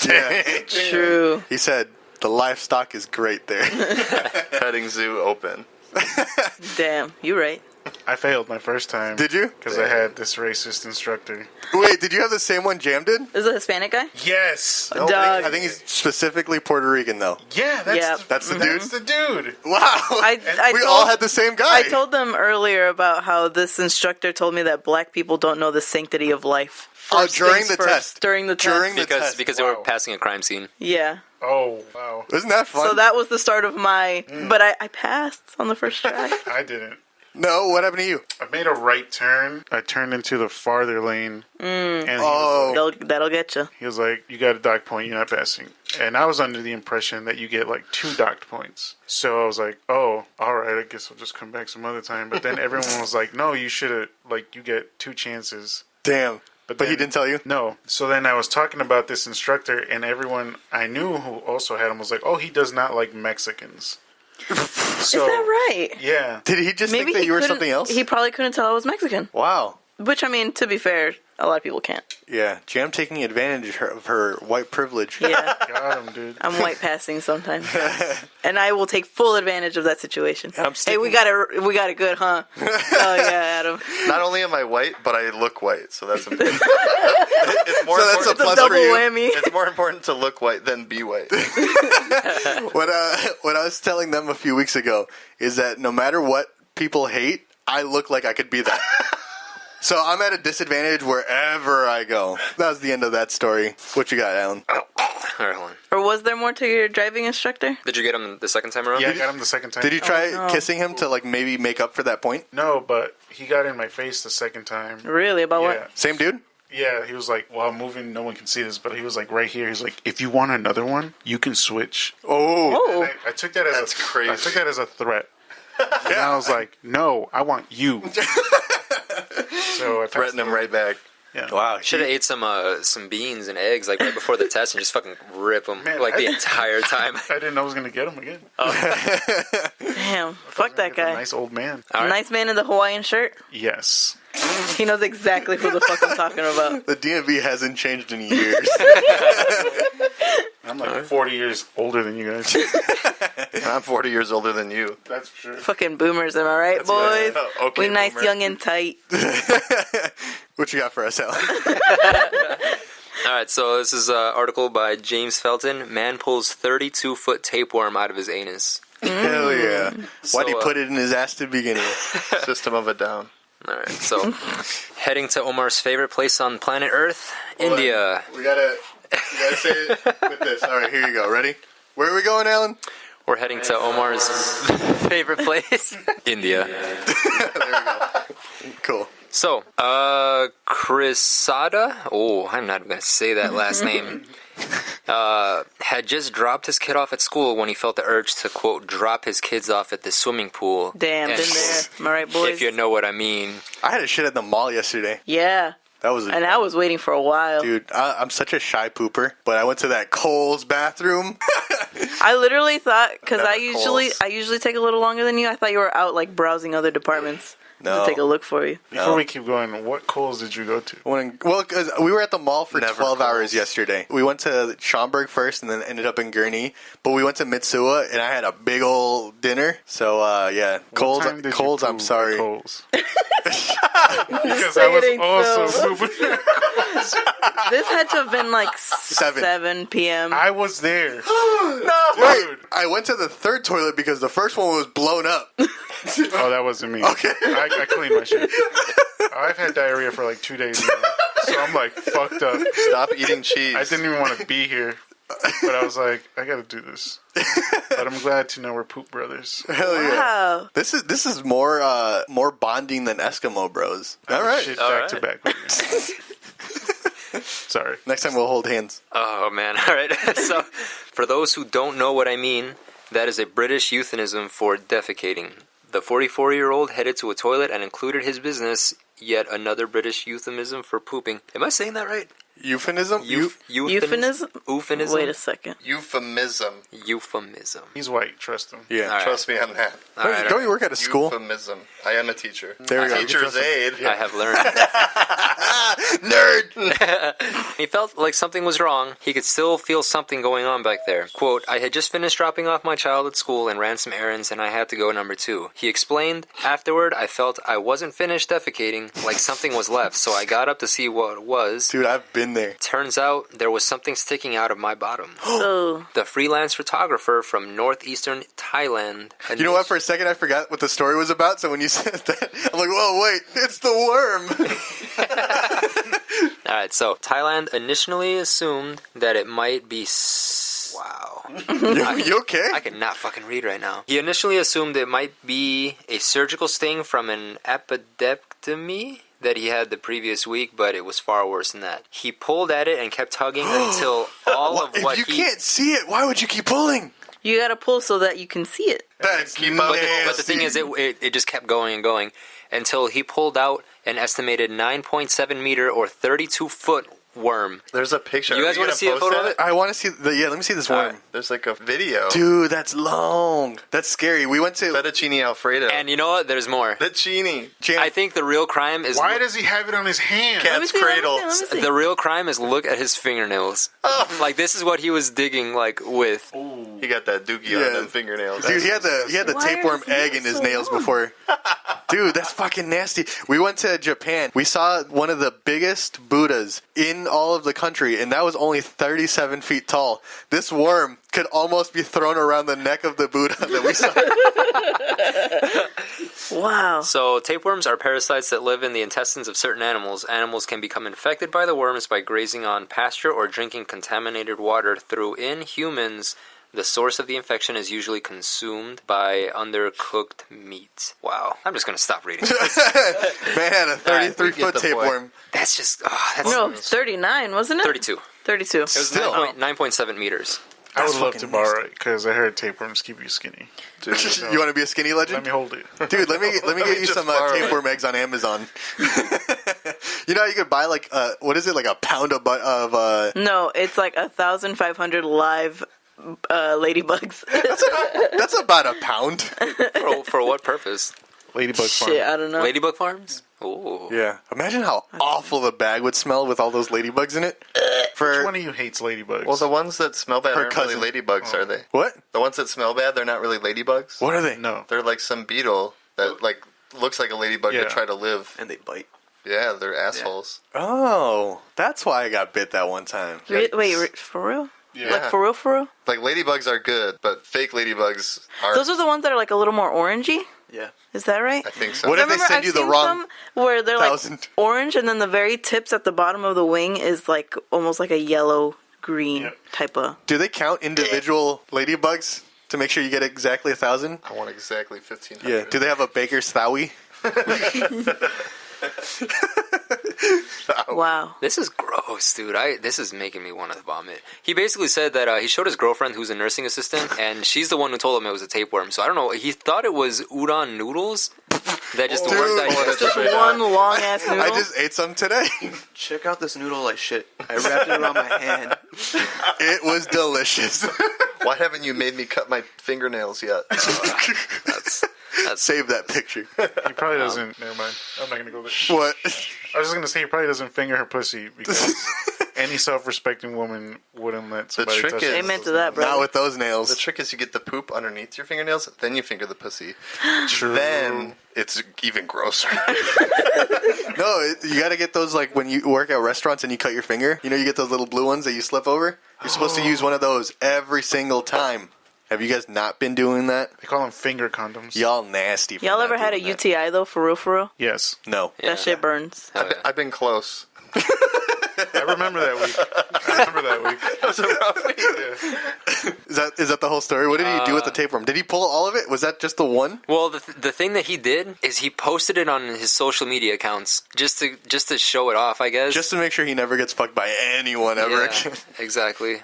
Yeah. True. He said the livestock is great there. Petting zoo open. Damn, you right. I failed my first time. Did you? Because I had this racist instructor. Wait, did you have the same one Jam did? Is it a Hispanic guy? Yes. Doug. I think he's specifically Puerto Rican, though. Yeah, that's Yeah. That's the dude? That's the dude. Wow. I we told- all had the same guy. I told them earlier about how this instructor told me that black people don't know the sanctity of life. First during things the first. test. During the During test. the test. Because they were Wow. passing a crime scene. Yeah. Oh, wow. Isn't that fun? So that was the start of my. But I passed on the first try. I didn't. No, what happened to you? I made a right turn. I turned into the farther lane. And Oh. That'll get you. he was like, you got a docked point, you're not passing. And I was under the impression that you get like 2 docked points. So I was like, oh, all right, I guess I'll just come back some other time. But then everyone was like, no, you should have, like, you get 2 chances. Damn. But he then- didn't tell you? No. So then I was talking about this instructor, and everyone I knew who also had him was like, oh, he does not like Mexicans. So, Is that right? Yeah. Did he just Maybe think that he you were couldn't- something else? He probably couldn't tell I was Mexican. Wow. Which, I mean, to be fair, a lot of people can't. Yeah, Jam taking advantage of her white privilege. Yeah. Got him, dude. I'm white passing sometimes. And I will take full advantage of that situation. I'm Hey, sticking- we got it good, huh? Oh, yeah, Adam. Not only am I white, but I look white, so that's important. It's more So that's a important. plus Double for you. whammy. It's more important to look white than be white. What I was telling them a few weeks ago is that no matter what people hate, I look like I could be that. So I'm at a disadvantage wherever I go. That was the end of that story. What you got, Alan? All right, hold on. Or was there more to your driving instructor? Did you get him the second time around? Yeah, I got him the second time. Did you try no. kissing him to like maybe make up for that point? No, but he got in my face the second time. Really? About Yeah. what? Same dude? Yeah, he was like, while I'm moving, no one can see this, but he was like right here. He's like, if you want another one, you can switch. Oh. And I took that as That's crazy. I took that as a threat. And I was like, no, I want you. So I Threaten him right back. Yeah. Wow. Should have ate some beans and eggs like right before the test and just fucking rip them Man, like the I- entire time. I didn't know I was gonna get him again. Damn, fuck that guy. Nice old man. All right. Nice man in the Hawaiian shirt. Yes. He knows exactly who the fuck I'm talking about. The DMV hasn't changed in years. I'm like 40 years older than you guys. I'm 40 years older than you. That's for sure. Fucking boomers, am I right, boys? Okay, We nice, boomer. young, and tight. What you got for us, Al? All right, so this is an article by James Felton. Man pulls 32-foot tapeworm out of his anus. Hell yeah. Why'd he So, put it in his ass to begin with? System of a Down. All right, so heading to Omar's favorite place on planet Earth, India. We gotta say it with this. All right, here you go. Ready? Where are we going, Alan? We're heading to Omar's favorite place, India. Cool. So, Crisada, I'm not going to say that last name, had just dropped his kid off at school when he felt the urge to, quote, drop his kids off at the swimming pool. Damn, And been there. Am I right, boys? If you know what I mean. I had a shit at the mall yesterday. Yeah. That was And I was waiting for a while. Dude, I'm such a shy pooper, but I went to that Kohl's bathroom. I literally thought, because Never I usually take a little longer than you. I thought you were out like browsing other departments No. to take a look for you. Before we keep going, what Kohl's did you go to? Well, because we were at the mall for Never 12 hours Kohl's. yesterday. We went to Schaumburg first and then ended up in Gurney. But we went to Mitsuwa and I had a big old dinner. So, yeah. What time did you Kohl's, I'm poop at sorry. Kohl's? Because Say I it ain't was also so. pooping. This had to have been like 7. 7 p.m. I was there. Wait, I went to the third toilet because the first one was blown up. Oh, that wasn't me. Okay. I cleaned my shit. I've had diarrhea for like 2 days now. So I'm like fucked up. Stop eating cheese. I didn't even want to be here. But I was like, I gotta do this. But I'm glad to know we're poop brothers. Hell yeah. Wow. This is more bonding than Eskimo bros. All right. Shit All back right. to back with me. Sorry. Next time we'll hold hands. Oh, man. All right. So, for those who don't know what I mean, that is a British euphemism for defecating. The 44-year-old headed to a toilet and included his business, yet another British euphemism for pooping. Am I saying that right? Euphemism? Euphemism? Euphemism? Wait a second. Euphemism. Euphemism. He's white, trust him. Yeah. All right. Trust me on that. All right, Don't you work at a school? Euphemism. I am a teacher. There we go. Teacher's aide. I have learned. Nerd! He felt like something was wrong. He could still feel something going on back there. Quote, I had just finished dropping off my child at school and ran some errands and I had to go number 2. He explained, afterward, I felt I wasn't finished defecating, like something was left, so I got up to see what it was. Dude, I've been there. Turns out there was something sticking out of my bottom. Oh. The freelance photographer from northeastern Thailand. You know what? For a second, I forgot what the story was about. So when you said that, I'm like, whoa, wait, it's the worm. Alright, so Thailand initially assumed that it might be... Wow. You okay? I cannot fucking read right now. He initially assumed it might be a surgical sting from an appendectomy that he had the previous week, but it was far worse than that. He pulled at it and kept tugging until all of what if you he... can't see it, why would you keep pulling? You gotta pull so that you can see it. That's Keep up. But the thing is, it just kept going and going until he pulled out an estimated 9.7 meter or 32-foot worm. There's a picture. You guys want to see a photo of it? I want to see let me see this worm. There's like a video. Dude, that's long. That's scary. We went to... Fettuccine Alfredo. And you know what? There's more. Fettuccine. I think the real crime is... Why does he have it on his hand? Cat- Let me see, cradles. Let me see. The real crime is look at his fingernails. Like, this is what he was digging, like, with. He got that doogie Yeah. on them fingernails. Dude, he had the Why tapeworm is he egg in his so nails long? before. Dude, that's fucking nasty. We went to Japan. We saw one of the biggest Buddhas in all of the country, and that was only 37 feet tall. This worm could almost be thrown around the neck of the Buddha that we saw. Wow. So, tapeworms are parasites that live in the intestines of certain animals. Animals can become infected by the worms by grazing on pasture or drinking contaminated water. In humans, The source of the infection is usually consumed by undercooked meat. Wow. I'm just going to stop reading. Man, a 33-foot the point. tapeworm. That's just... that's No, 39, wasn't it? 32. 32. It was Still. 9.7 meters. I would love fucking to borrow it because I heard tapeworms keep you skinny. You want to be a skinny legend? Let me hold it. Dude, let me get you just some borrow it. tapeworm eggs on Amazon. You know how you could buy like what is it, like a pound of No, it's like 1,500 live ladybugs. that's about a pound. For what purpose? Ladybug farm. Shit, I don't know. Ladybug farms? Ooh. Yeah. Imagine how awful the bag would smell with all those ladybugs in it. Which one of you hates ladybugs? Well, the ones that smell bad Her aren't cousin. really ladybugs, are they? What? The ones that smell bad, they're not really ladybugs. What are they? No. They're like some beetle that like looks like a ladybug Yeah. to try to live. And they bite. Yeah, they're assholes. Oh, that's why I got bit that one time. Wait, for real? Yeah. Like for real, for real? Like ladybugs are good, but fake ladybugs are. Those are the ones that are like a little more orangey. Yeah. Is that right? I think so. What if they Remember, send I've you the seen wrong? some where they're like 1,000? orange, and then the very tips at the bottom of the wing is like almost like a yellow green Yep. type of. Do they count individual ladybugs to make sure you get exactly 1,000? I want exactly 1,500. Yeah. Do they have a baker's Thawi? Wow. This is gross, dude. This is making me want to vomit. He basically said that he showed his girlfriend, who's a nursing assistant, and she's the one who told him it was a tapeworm. So I don't know. He thought it was udon noodles that just Dude. weren't Just digested. one long ass noodle. I just ate some today. Check out this noodle like shit. I wrapped it around my hand. It was delicious. Why haven't you made me cut my fingernails yet? That's Save that picture. He probably doesn't. Never mind. I'm not gonna go there. What? I was just gonna say he probably doesn't finger her pussy because any self-respecting woman wouldn't let somebody trick touch is- her. Amen to that, bro. Not with those The nails. trick is you get the poop underneath your fingernails, then you finger the pussy. True. Then it's even grosser. No, you gotta get those like when you work at restaurants and you cut your finger. You know, you get those little blue ones that you slip over. You're supposed to use one of those every single time. Have you guys not been doing that? They call them finger condoms. Y'all nasty. for Y'all not ever had a doing that. UTI though? For real, for real? Yes, No. Yeah. That shit burns. I've been close. I remember that week. That was a rough week. Is that the whole story? What did he do with the tapeworm? Did he pull all of it? Was that just the one? Well, the thing that he did is he posted it on his social media accounts just to show it off, I guess. Just to make sure he never gets fucked by anyone ever Yeah, again. exactly.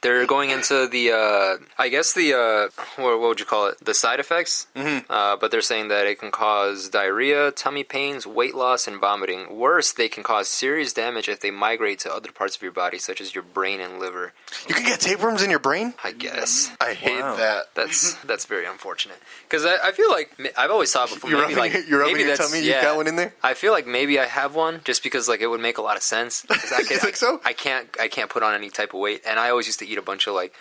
They're going into the, I guess what would you call it? The side effects. Mm-hmm. But they're saying that it can cause diarrhea, tummy pains, weight loss, and vomiting. Worse, they can cause serious damage if they migrate to other parts of your body, such as your brain and liver. You can get tapeworms in your brain? I guess. I hate Wow. that. That's very unfortunate. Because I feel like, I've always thought before, You're maybe rubbing, you're rubbing maybe your that's- tummy? You got one in there? I feel like maybe I have one just because like it would make a lot of sense. 'Cause I You think so? I can't put on any type of weight, and I always used to eat a bunch of like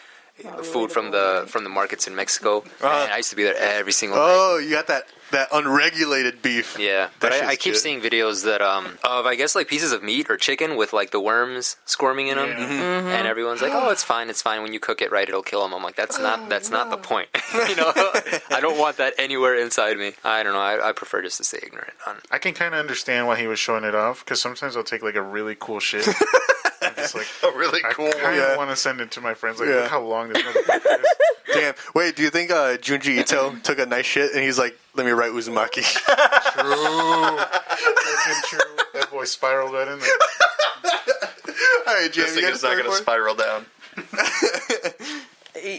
food from the markets in Mexico, and I used to be there every single night. Oh, you got that unregulated beef. Yeah, That but I shit's keep good. seeing videos that of I guess like pieces of meat or chicken with like the worms squirming in them, and everyone's like, "Oh, it's fine. When you cook it right, it'll kill them." I'm like, "That's not the point." You know, I don't want that anywhere inside me. I don't know. I prefer just to stay ignorant on. I can kind of understand why he was showing it off because sometimes I'll take like a really cool shit. I'm just like, Oh, really I cool. kind of Yeah. want to send it to my friends. Like, Yeah. look how long this motherfucker is. Damn. Wait, do you think Junji Ito took a nice shit and he's like, let me write Uzumaki? Fucking true. That boy spiraled that in there. All right, Jim, This you thing got a is not story going to for us? spiral down.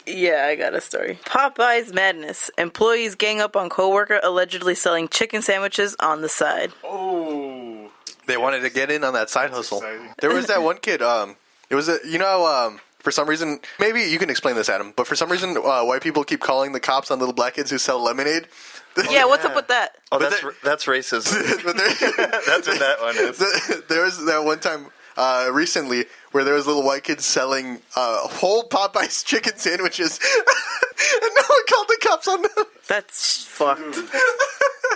Yeah, I got a story. Popeye's madness. Employees gang up on coworker allegedly selling chicken sandwiches on the side. Oh. They wanted to get in on that side hustle. exciting. There was that one kid. It was for some reason, maybe you can explain this, Adam. But for some reason, white people keep calling the cops on little black kids who sell lemonade. Yeah, what's up with that? Oh, But that's racist. But That's what that one is. there was that one time recently where there was little white kids selling whole Popeye's chicken sandwiches, and no one called the cops on them. That's fucked.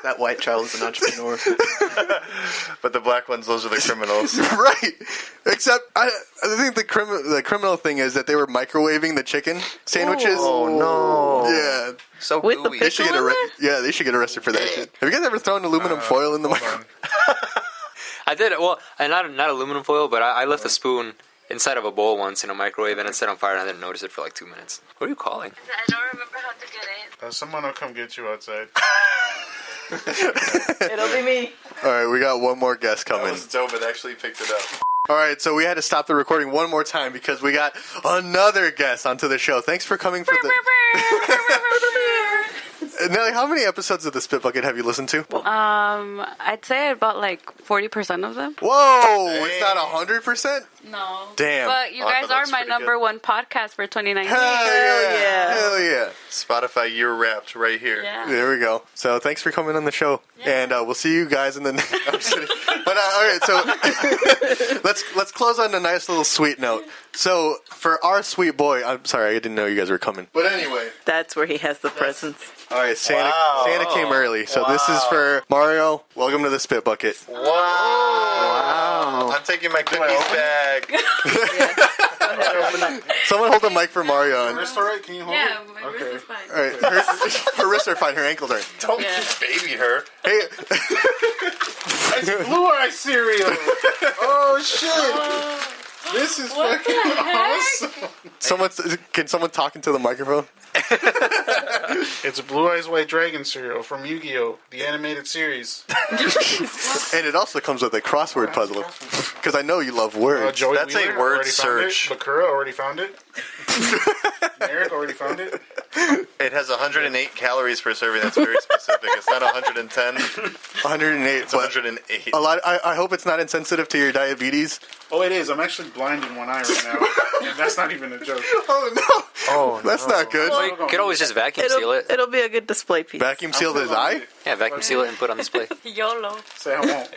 That white child is an entrepreneur. But the black ones, those are the criminals. Right. Except I think the criminal thing is that they were microwaving the chicken sandwiches. Oh, no. Yeah. So With the gooey. They should get Pickle in yeah, they should get arrested for that shit. Have you guys ever thrown aluminum foil in the Hold microwave? on. I did well, and not aluminum foil, but I left a spoon inside of a bowl once in a microwave, and it set on fire, and I didn't notice it for like 2 minutes. What are you calling? I don't remember how to get in. Someone will come get you outside. It'll be me. All right, we got one more guest That coming. was dope. It actually picked it up. All right, so we had to stop the recording one more time because we got another guest onto the show. Thanks for coming for the... Nellie, how many episodes of the Spit Bucket have you listened to? I'd say about like 40% of them. Whoa, it's not 100%? No. Damn. But you Oh, guys that's are my pretty number good. one podcast for 2019. Hell yeah. yeah. Hell yeah. Spotify year wrapped right here. Yeah. There we go. So thanks for coming on the show, and we'll see you guys in the. I'm just kidding. But all right, so let's close on a nice little sweet note. So for our sweet boy, I'm sorry, I didn't know you guys were coming. But anyway, That's where he has the presents. all right, Santa Wow. Santa came early, so this is for Mario. Welcome to the Spit Bucket. Wow. I'm taking my cookies back. Someone hold the mic for Mario. And, Wrist all right? Can you hold Yeah, it? my Okay. wrist is fine. all right, her wrists are fine, her ankles aren't. Don't Yeah. baby her. Hey, Blue Eye cereal. Oh shit! This is fucking awesome. can someone talk into the microphone? It's Blue Eyes White Dragon cereal from Yu-Gi-Oh! The animated series. And it also comes with a crossword puzzle, because I know you love words. Joey That's a Wheeler word already found it. search. Bakura already found it. Merrick already found it. It has 108 calories per serving. That's very specific. It's not 110. 108, It's but 108. a lot. I hope it's not insensitive to your diabetes. Oh, it is. I'm actually blind in one eye right now. And that's not even a joke. Oh no! Oh, That's not good. Well, you could always just vacuum seal it. It'll be a good display piece. Vacuum sealed his eye. Yeah, vacuum seal it and put it on display. YOLO. Say I won't.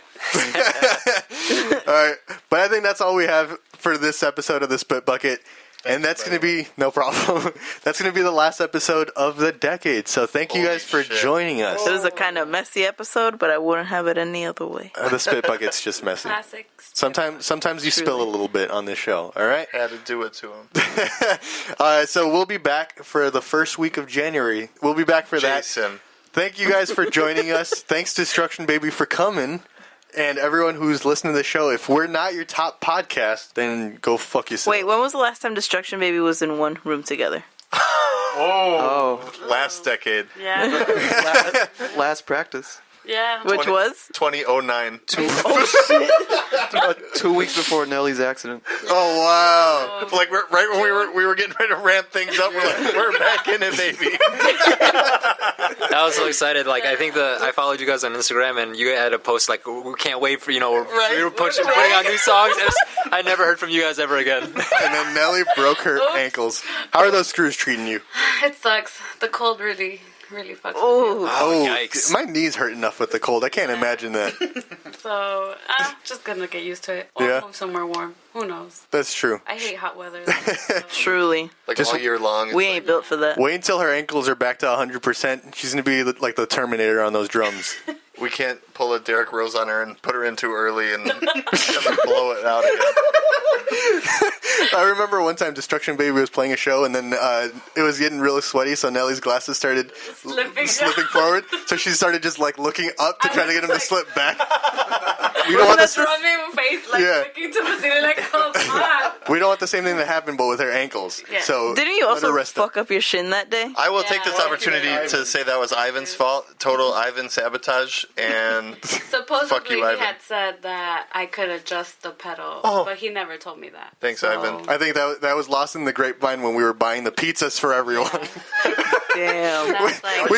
All right, but I think that's all we have for this episode of the Spit Bucket. And that's going to be, no problem, that's going to be the last episode of the decade. So thank you Holy guys for shit. joining us. It was a kind of messy episode, but I wouldn't have it any other way. The Spit Bucket's just messy. Classics. Sometimes you spill a little bit on this show, all right? Had to do it to him. So we'll be back for the first week of January. We'll be back for that. Jason. Thank you guys for joining us. Thanks, Destruction Baby, for coming. And everyone who's listening to the show, if we're not your top podcast, then go fuck yourself. Wait, when was the last time Destruction Baby was in one room together? Oh, Last decade. Yeah. last practice. Yeah. Which was? 2009. 2 weeks before Nellie's accident. Oh, wow. Like right when we were getting ready to ramp things up, we're like, we're back in it, baby. I was so excited. Like, I think I followed you guys on Instagram, and you had a post like, "We can't wait for we were putting out new songs." And I never heard from you guys ever again. And then Nellie broke her ankles. How are those screws treating you? It sucks. The cold really fucks with Oh, Oh, yikes! My knees hurt enough with the cold. I can't imagine that. me. So I'm just gonna get used to it. Or Yeah. move somewhere warm. Who knows? That's true. I hate hot weather. So. truly. Like all year long. We ain't built for that. Wait until her ankles are back to 100%. She's going to be like the Terminator on those drums. We can't pull a Derrick Rose on her and put her in too early and blow it out again. I remember one time Destruction Baby was playing a show, and then it was getting really sweaty, so Nellie's glasses started Slipping slipping forward. So she started just like looking up to I try to get him to was slip back. We don't want That's this. rubbing face, like Yeah. looking to the ceiling, like, come on. We don't want the same thing to happen, but with her ankles. Yeah. So Didn't you let also her rest up. fuck up your shin that day? I will take Yeah. this opportunity to say that was Ivan's fault. Total Ivan sabotage. And Supposedly you, he Ivan. had said that I could adjust the pedal, Oh. but he never told me that. Thanks, So- Ivan. I think that was lost in the grapevine when we were buying the pizzas for everyone. Damn. That's like,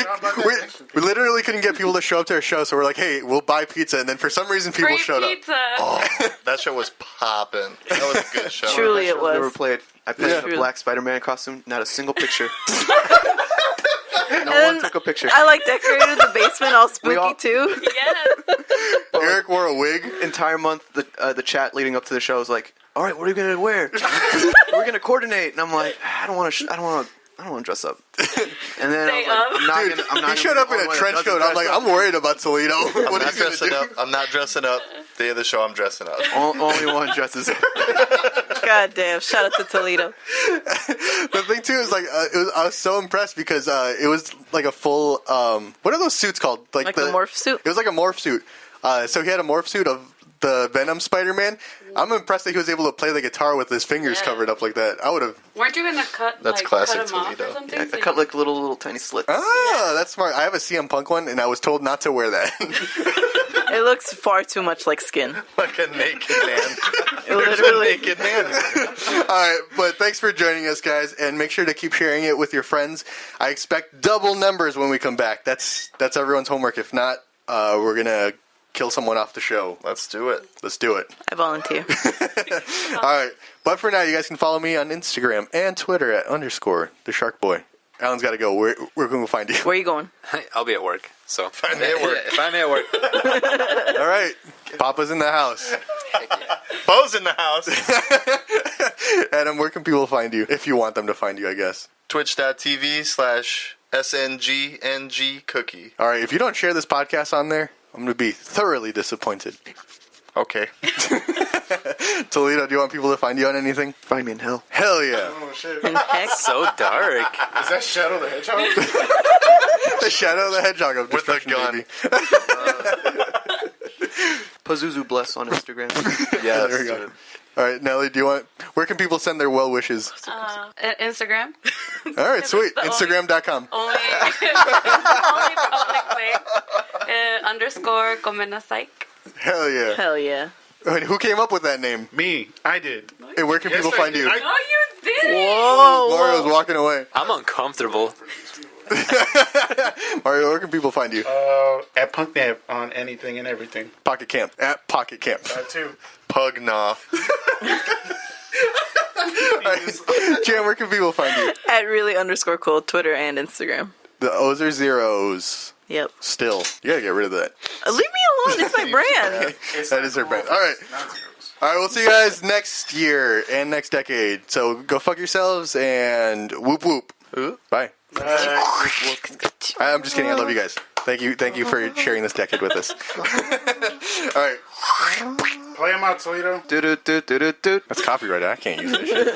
we literally couldn't get people to show up to our show, so we're like, hey, we'll buy pizza. And then for some reason, people free showed pizza. Oh, that show was popping. That was a good show. Truly it Never was. played. I played in Yeah. a black Spider-Man costume. Not a single picture. No And one took a picture. I like decorated the basement all spooky all- too. Yes. Eric wore a wig. Entire month, the chat leading up to the show was like, "All right, what are you gonna wear? We're gonna coordinate." And I'm like, I don't want to dress up. And then Stay I was like, up. I'm not He showed up in a trench coat. I'm like, I'm worried about Toledo. I'm What not is he gonna dressing do? up. I'm not dressing up. Day of the show, I'm dressing up. Only one dresses up. God damn! Shout out to Toledo. The thing too is like, I was so impressed because it was like a full. What are those suits called? Like the morph suit. It was like a morph suit. So he had a morph suit of the Venom Spider-Man. I'm impressed that he was able to play the guitar with his fingers covered up like that. I would have. Weren't you gonna cut? That's like, classic cut him off or Toledo. something? I cut like little tiny slits. Ah, that's smart. I have a CM Punk one, and I was told not to wear that. It looks far too much like skin. Like a naked man. Literally. Naked man. All right, but thanks for joining us, guys, and make sure to keep sharing it with your friends. I expect double numbers when we come back. That's everyone's homework. If not, we're gonna kill someone off the show. Let's do it. Let's do it. I volunteer. All right, but for now, you guys can follow me on Instagram and Twitter at _TheSharkBoy. Alan's got to go. We're going to find you. Where are you going? I'll be at work. So Find me at work. Find me at work. All right, Papa's in the house. Bo's in the house. Adam, where can people find you if you want them to find you? I guess. Twitch.tv/sngngCOOKIE. All right, if you don't share this podcast on there, I'm going to be thoroughly disappointed. Okay. Toledo, do you want people to find you on anything? Find me in hell. Hell yeah. Oh shit! In heck? So dark. Is that Shadow the Hedgehog? The Shadow of the Hedgehog of With a Destruction, gun. baby. Pazuzu Bless on Instagram. Yes. There we go. All right, Nellie, where can people send their well wishes? Instagram. All right, sweet. the only- Instagram.com. Only public place. _Comenasike. Hell yeah. Hell yeah. And who came up with that name? Me, I did. And where can Yes, people I find did. you? Oh, you did it! Whoa. Mario's walking away. I'm uncomfortable. Mario, where can people find you? At PunkNap on anything and everything. Pocket Camp. At Pocket Camp. That too. Pugnaw. All right. Jan, where can people find you? At really _cool, Twitter and Instagram. The O's are zeros. Yep. Still. You gotta get rid of that. Leave me alone. It's my brand. That is her brand. All right. All right, we'll see you guys next year and next decade. So go fuck yourselves and whoop whoop. Bye. I'm just kidding. I love you guys. Thank you for sharing this decade with us. All right. Play him out, Toledo. Do do do do do do. That's copyrighted. I can't use that shit.